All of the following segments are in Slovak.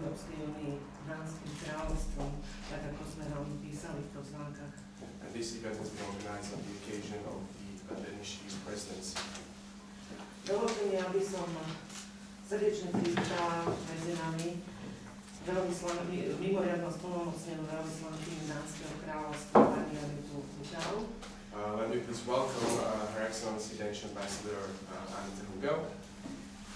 Európskej únii Dánskym kráľovstvom, tak ako sme vám písali v pozvánkach. And this event has been organized on the occasion of the Danish EU presidency. Dovolte mi, aby som srdečne privítala medzi nami mimoriadnu splnomocnenú veľvyslankyňu Dánskeho kráľovstva pani Anitu Hugau. Let me please welcome Her Excellency Danish Ambassador Anita Hugau.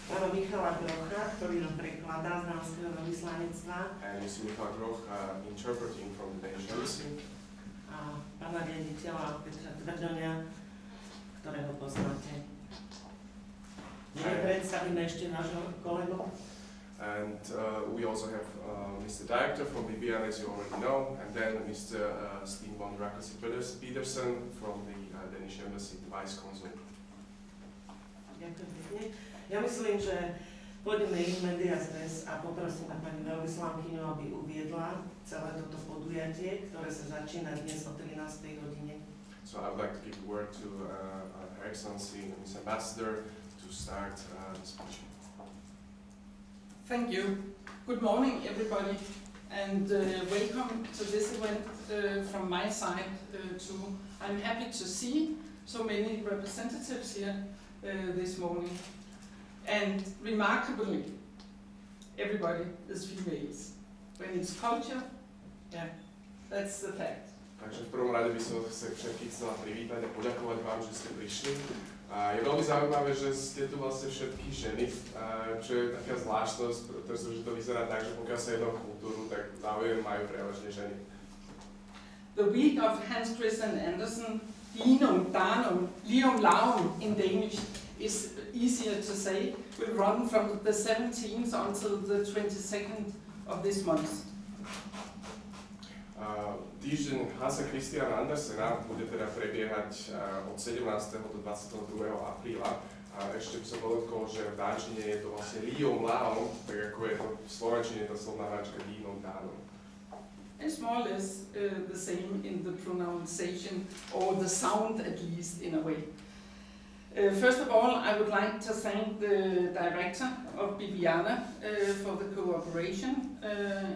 Pána Michala Grocha, ktorý nám prekladá z Dánskeho veľvyslanectva. And Mr. Michal Groch interpreting from the Danish Embassy. A pána riaditeľa Petra Tvrdoňa, ktorého poznáte. Predstavíme ešte nášho kolegu. And we also have Mr. Director from BBN, as you already know, and then Mr. Steen von Rakosi Petersen from the Danish Embassy, the Vice Consul. Ďakujem pekne. Ja myslím, že pôjdeme in medias res a poprosíme pani veľvyslankyňu, aby uviedla celé toto podujatie, ktoré sa začína dnes o 13. hodine. So I would like to give the word to Her Excellency, Ms. Ambassador, to start the speech. Thank you. Good morning, everybody, and welcome to this event from my side too. I'm happy to see so many representatives here this morning. And remarkably, everybody is females. When it's culture, yeah, that's the fact. Takže v prvom rade by som sa všetkých chcela privítať a poďakovať vám, že ste prišli. Je veľmi zaujímavé, že ste tu vlastne všetky ženy, čo je taká zvláštnosť, pretože to vyzerá tak, že pokiaľ sa jedná o kultúru, tak záujem majú prevažne ženy. The week of Hans Christian Andersen, Dinum, Danum, Lium Laum in Danish, is easier to say, will run from the 17th until the 22nd of this month. Týždeň Hansa Christiana Andersena bude teda prebiehať od 17. do 22. apríla. A ešte by som podotkol, že v dánčine je to vlastne Lium Laum, tak ako je to v slovenčine tá slovná hračka Dinum Danum. It's more or less the same in the pronunciation, or the sound at least in a way. First of all, I would like to thank the director of Bibiana for the cooperation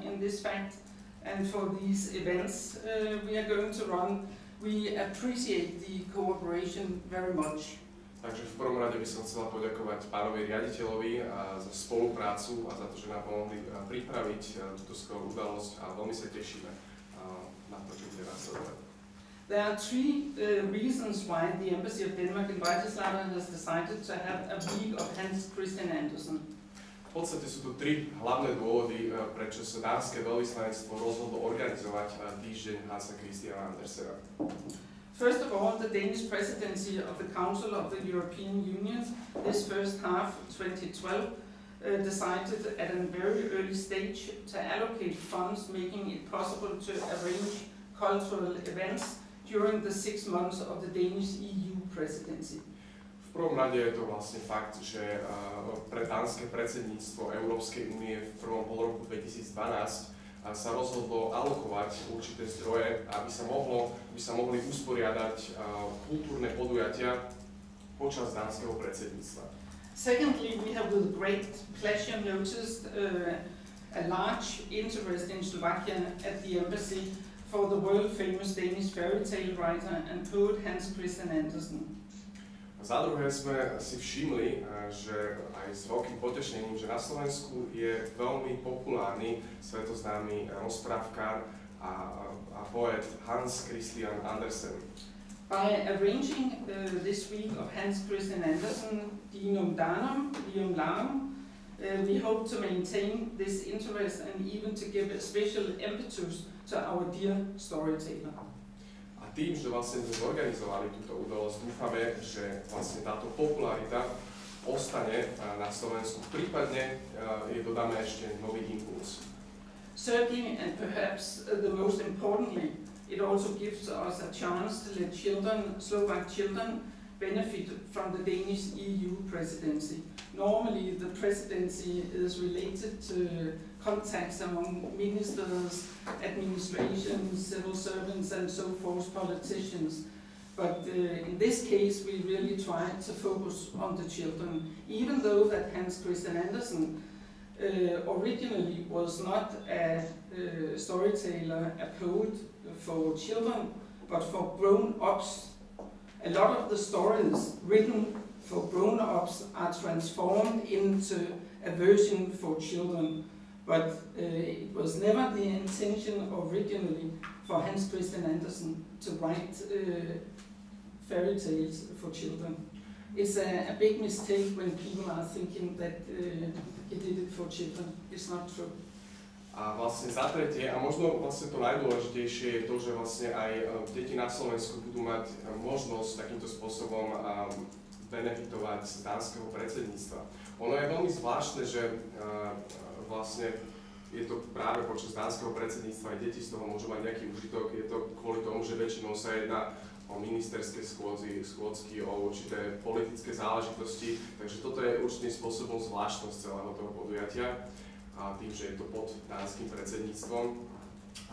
in this fact and for these events we are going to run. We appreciate the cooperation very much. Takže v prvom rade by som chcela poďakovať pánovi riaditeľovi za spoluprácu a za to, že nám pomohli pripraviť túto skvelú udalosť a veľmi sa tešíme na to, čo bude nasledovať. There are three reasons why the Embassy of Denmark in Bratislava has decided to have a week of Hans Christian Andersen. V podstate sú tu tri hlavné dôvody, prečo sa dánske veľvyslanectvo rozhodlo organizovať týždeň Hansa Christiana Andersena. First of all, the Danish presidency of the Council of the European Union this first half of 2012 decided at a very early stage to allocate funds, making it possible to arrange cultural events during the 6 months of the Danish EU presidency. V prvom rade je to vlastne fakt, že pre dánske predsedníctvo Európskej únie v prvom polroku 2012 sa rozhodlo alokovať určité zdroje, aby sa mohli usporiadať kultúrne podujatia počas dánskeho predsedníctva. Secondly, we have with great pleasure noticed a large interest in Slovakia at the embassy for the world-famous Danish fairy tale writer and poet Hans Christian Andersen. Za druhé sme si všimli, že aj s veľkým potešením, že na Slovensku je veľmi populárny, svetoznámy rozprávkar a poet Hans Christian Andersen. By arranging this week of Hans Christian Andersen, Dinum Danum, Lium Laum, we hope to maintain this interest and even to give a special impetus to our dear storyteller. A tým, že vlastne sme zorganizovali túto udalosť, dúfame, že vlastne táto popularita ostane na Slovensku. Prípadne jej dodáme ešte nový impuls. Certainly, and perhaps the most importantly, it also gives us a chance to let children, Slovak children, benefit from the Danish EU presidency. Normally, the presidency is related to contacts among ministers, administrations, civil servants, and so forth, politicians. But in this case, we really tried to focus on the children, even though that Hans Christian Andersen originally was not a storyteller, a poet for children, but for grown-ups. A lot of the stories written for grown-ups are transformed into a version for children, but it was never the intention originally for Hans Christian Andersen to write fairy tales for children. It's a big mistake when people are thinking that he did it for children. It's not true. A vlastne za tretie, a možno vlastne to najdôležitejšie je to, že vlastne aj deti na Slovensku budú mať možnosť takýmto spôsobom benefitovať z dánskeho predsedníctva. Ono je veľmi zvláštne, že vlastne je to práve počas dánskeho predsedníctva aj deti z toho môžu mať nejaký užitok. Je to kvôli tomu, že väčšinou sa jedná o ministerské schôdzky, o určité politické záležitosti, takže toto je určitým spôsobom zvláštnosť celého toho podujatia. A tým, že je to pod dánskym predsedníctvom.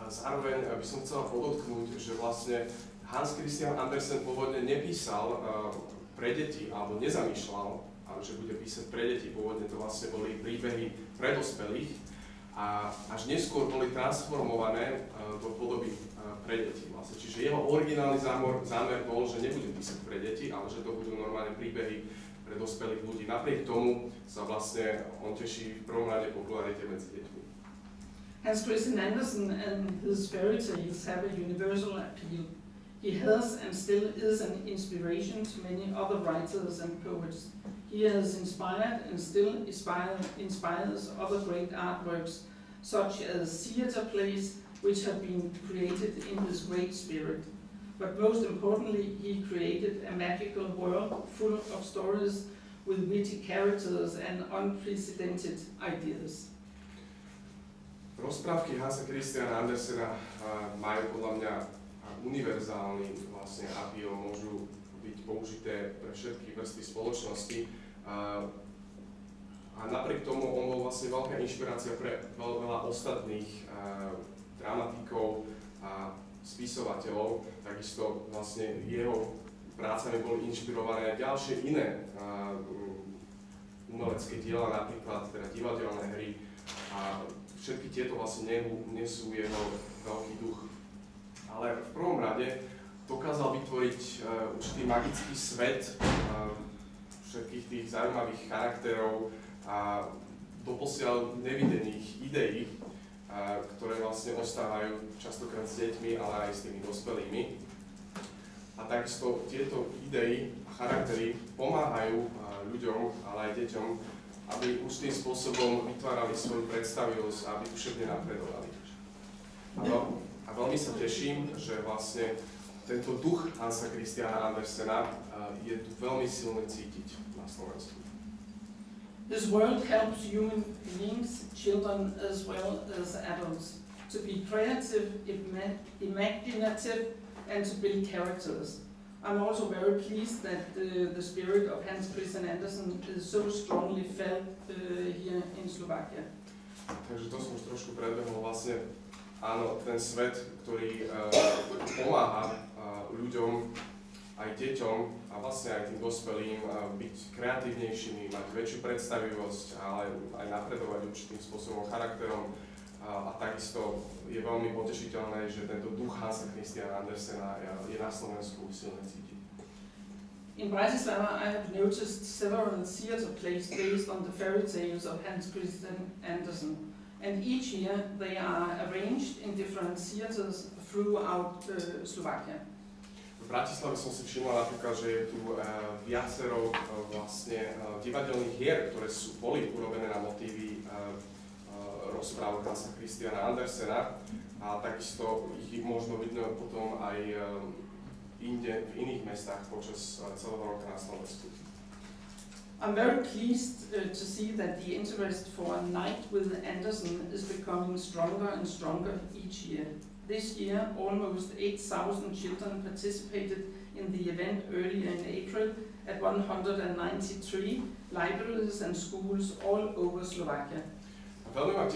A zároveň by som chcela podotknúť, že vlastne Hans Christian Andersen pôvodne nepísal pre deti, alebo nezamýšľal, že bude písať pre deti. Pôvodne to vlastne boli príbehy pre dospelých a až neskôr boli transformované do podoby pre deti. Vlastne. Čiže jeho originálny zámer bol, že nebude písať pre deti, ale že to budú normálne príbehy pre dospelých ľudí. Napriek tomu sa vlastne on teší v prvom rade popularite medzi deťmi. Hans Christian Andersen and his fairy tales have a universal appeal. He has and still is an inspiration to many other writers and poets. He has inspired and still inspires other great artworks, such as theatre plays, which have been created in his great spirit. But most importantly, he created a magical world full of stories with witty characters and unprecedented ideas. Rozprávky Hansa Christiana Andersena majú podľa mňa univerzálny vlastne appeal, môžu byť použité pre všetky vrstvy spoločnosti. A napriek tomu on bol vlastne veľká inšpirácia pre veľa ostatných dramatikov a spisovateľov, takisto vlastne jeho prácami boli inšpirované aj ďalšie iné umelecké diela, napríklad teda divadelné hry a všetky tieto vlastne nesú jeho veľký duch. Ale v prvom rade dokázal vytvoriť určitý magický svet všetkých tých zaujímavých charakterov a doposiaľ nevidených ideí, ktoré vlastne ostávajú častokrát s deťmi, ale aj s tými dospelými. A takisto tieto idei a charaktery pomáhajú ľuďom, ale aj deťom, aby určitým spôsobom vytvárali svoju predstavivosť a aby duševne napredovali. A veľmi sa teším, že vlastne tento duch Hansa Christiana Andersena je tu veľmi silne cítiť na Slovensku. This world helps human beings, children as well as adults, to be creative, imaginative, and to build characters. I'm also very pleased that the spirit of Hans Christian Andersen is so strongly felt here in Slovakia. Takže to som už trošku predbehol. Vlastne áno, ten svet, ktorý pomáha ľuďom, aj deťom a vlastne aj tým dospelým byť kreatívnejšími, mať väčšiu predstavivosť, ale aj napredovať určitým spôsobom charakterom. A takisto je veľmi potešiteľné, že tento duch Hansa Christiana Andersena je na Slovensku silne cítiť. In Bratislava, I have noticed several theatre plays based on the fairy tales of Hans Christian Andersen. And each year they are arranged in different theatres throughout Slovakia. V Bratislave som si všimol napríklad, že je tu viacero vlastne divadelných hier, ktoré boli urobené na motívy rozprávok Hansa Christiana Andersena a takisto ich možno vidno potom aj inde v iných mestách počas celého roka na Slovensku. I'm very pleased to see that the interest for a night with Andersen is becoming stronger and stronger each year. This year, almost 8,000 children participated in the event earlier in April at 193 libraries and schools all over Slovakia. Veľmi ma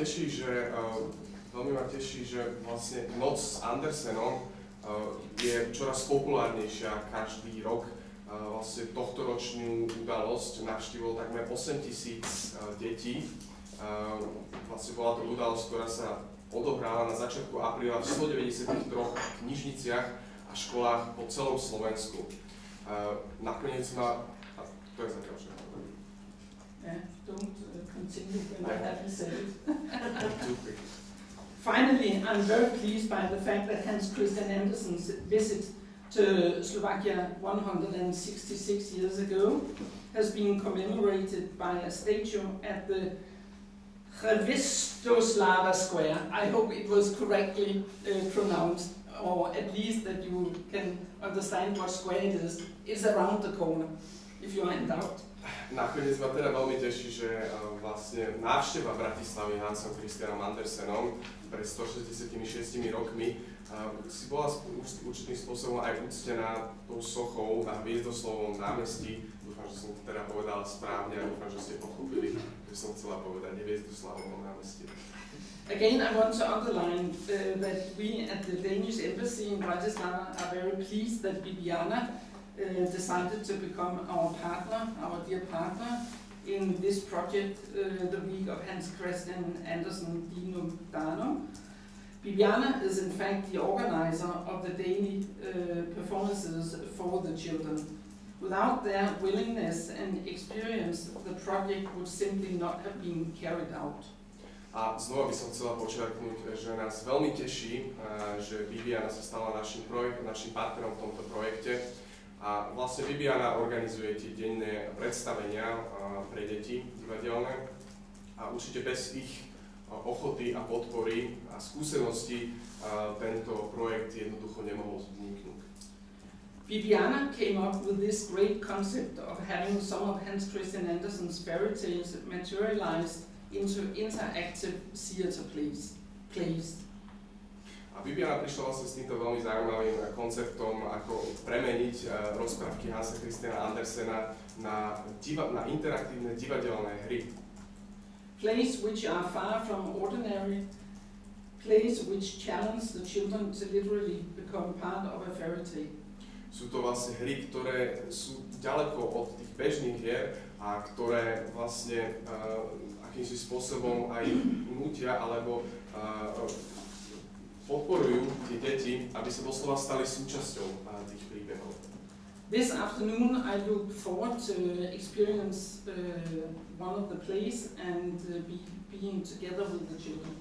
teší, že vlastne Noc s Andersenom je čoraz populárnejšia každý rok. Vlastne tohtoročnú udalosť navštívilo takmer 8,000 detí Vlastne bola to udalosť, ktorá sa odohrala na začiatku apríla v 193 knižniciach a školách po celom Slovensku. Nakoniec to je zatiaľ všetko. Don't continue when I haven't said it. Finally, I'm very pleased by the fact that Hans Christian Andersen's visit to Slovakia 166 years ago has been commemorated by a statue at the Hrevistoslava Square. I hope it was correctly pronounced, or at least that you can understand what square it is. It's around the corner, if you are in doubt. Nakoniec ma teda veľmi teší, že vlastne návšteva Bratislavy Hansom Christianom Andersenom pred 166 rokmi si bola určitým spôsobom aj uctená tou sochou na Hviezdoslovom námestí. Dúfam, že som to teda povedal správne a dúfam, že ste pochopili, že som chcela povedať Hviezdoslovom námestí. Again, I want to underline that we at the Danish Embassy in Bratislava are very pleased that Bibiana decided to become our dear partner in this project, the week of Hans Christian Andersen Dinum Danum. Bibiana is in fact the organizer of the daily performances for the children. Without their willingness and experience, the project would simply not have been carried out. A znova by som chcela počiarknúť, že nás veľmi teší, že Bibiana sa stala našim partnerom v tomto projekte. A vlastne Bibiana organizuje tie denné predstavenia pre deti divadelné a určite bez ich ochoty a podpory a skúsenosti tento projekt jednoducho nemohol vzniknúť. Bibiana came up with this great concept of having some of Hans Christian Andersen's fairy tales materialized into interactive theatre plays. A Bibiana prišla vlastne s týmto veľmi zaujímavým konceptom, ako premeniť rozprávky Hansa Christiana Andersena na interaktívne divadelné hry. Plays which are far from ordinary, plays which challenge the children to literally become part of a fairy tale. Sú to vlastne hry, ktoré sú ďaleko od tých bežných hier a ktoré vlastne akýmsi spôsobom aj nútia alebo podporujú tie deti, aby sa doslova stali súčasťou tých príbehov. This afternoon I look forward to experience one of the plays and being together with the children.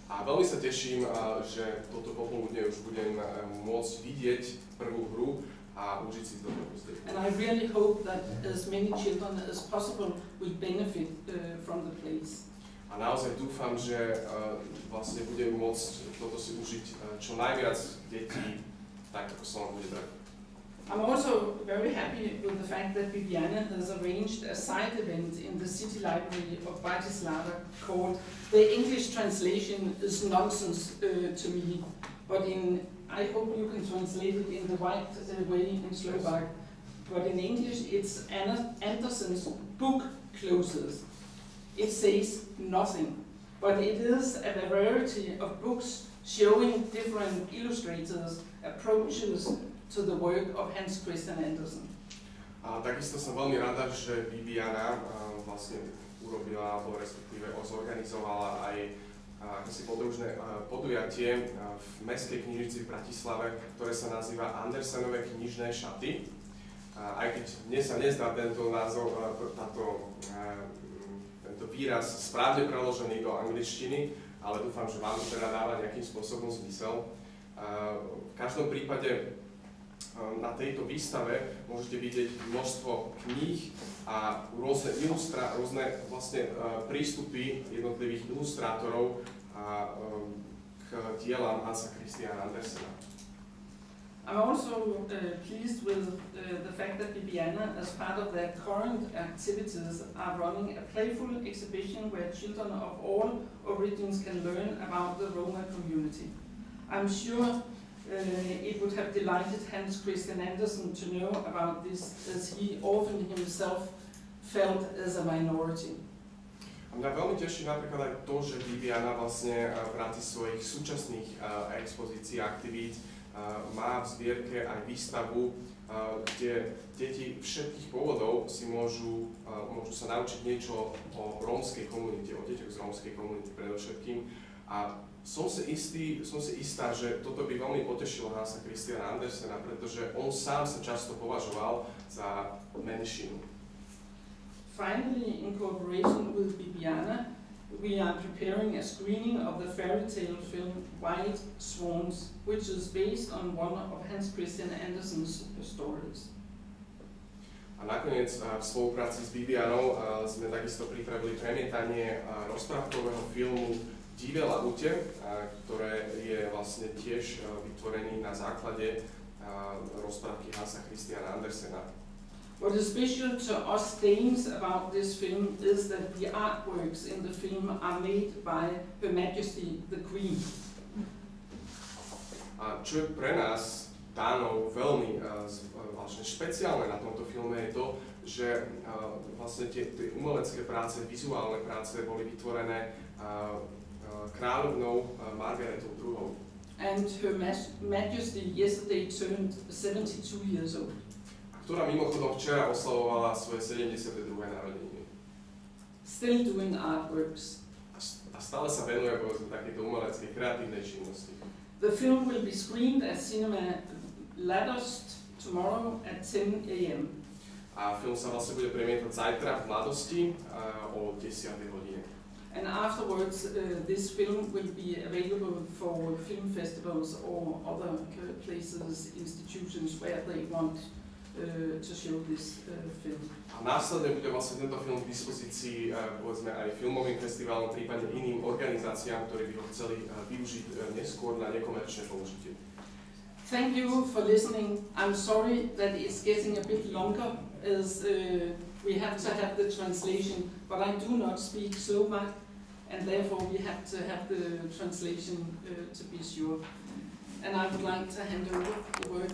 A veľmi sa teším, že toto popoludne už budem môcť vidieť prvú hru a užiť si to pozrieť. And I really hope that as many children as possible will benefit from the plays. A naozaj dúfam, že vlastne budem môcť toto si užiť čo najviac detí, tak ako sa vám bude dať. I'm also very happy with the fact that Bibiana has arranged a side event in the City Library of Bratislava called The English Translation is Nonsense to Me, but I hope you can translate it in the right way in Slovak, but in English it's Andersen's book closes. It says nothing, but it is a variety of books showing different illustrators' approaches to the work of Hans Christian Andersen. A takisto som veľmi rada, že Bibiana vlastne urobila, alebo respektíve zorganizovala aj akési podružné podujatie v mestskej knižnici v Bratislave, ktoré sa nazýva Andersenové knižné šaty. Aj keď mne sa nezdá tento názov, tento výraz správne preložený do angličtiny, ale dúfam, že vám to teda dáva nejakým spôsobom zmysel. V každom prípade na tejto výstave môžete vidieť množstvo kníh a rôzne vlastne prístupy jednotlivých ilustrátorov k dielam Hansa Christiana Andersena. I'm also pleased with the fact that Bibiana, as part of their current activities, are running a playful exhibition where children of all origins can learn about the Roma community. I'm sure it would have delighted Hans Christian Andersen to know about this, as he often himself felt as a minority. A mňa veľmi teší napríklad aj to, že Bibiana vlastne v rámci svojich súčasných expozícií a aktivít má v zbierke aj výstavu kde deti všetkých pôvodov si môžu sa naučiť niečo o rómskej komunite, o deťoch z rómskej komunity predovšetkým. A som si istá, že toto by veľmi potešilo Hansa Christiana Andersena, pretože on sám sa často považoval za menšinu. Finally, in cooperation with Bibiana, we are preparing a screening of the fairy tale film White Swans, which is based on one of Hans Christian Andersen's stories. A nakoniec v spolupráci s Bibianou sme takisto pripravili premietanie rozprávkového filmu Divé labute, ktoré je vlastne tiež vytvorený na základe rozprávky Hansa Christiana Andersena. What is special to us Danes about this film is that the artworks in the film are made by Her Majesty the Queen. A čo je pre nás, Dánov, veľmi vlastne špeciálne na tomto filme je to, že vlastne tie umelecké práce, vizuálne práce boli vytvorené kráľovnou Margaretou II. And Her Majesty yesterday turned 72 years old. Ktorá mimochodom včera oslavovala svoje 72. narodeniny. Still doing artworks. A stále sa venuje povedzme takéto umeleckej kreatívnej činnosti. The film will be screened at Cinema Ladost tomorrow at 10 a.m. A film sa vlastne bude premietať zajtra v Mladosti o 10. hodine. And afterwards, this film will be available for film festivals or other places, institutions where they want to show this film. A následne bude vlastne tento film k dispozícii povedzme aj filmovým festivalom, prípadne iným organizáciám, ktorí by ho chceli využiť neskôr na nekomerčné použitie. Thank you for listening. I'm sorry that it's getting a bit longer as we have to have the translation, but I do not speak Slovak, and therefore we have to have the translation to be sure. And I would like to hand over the word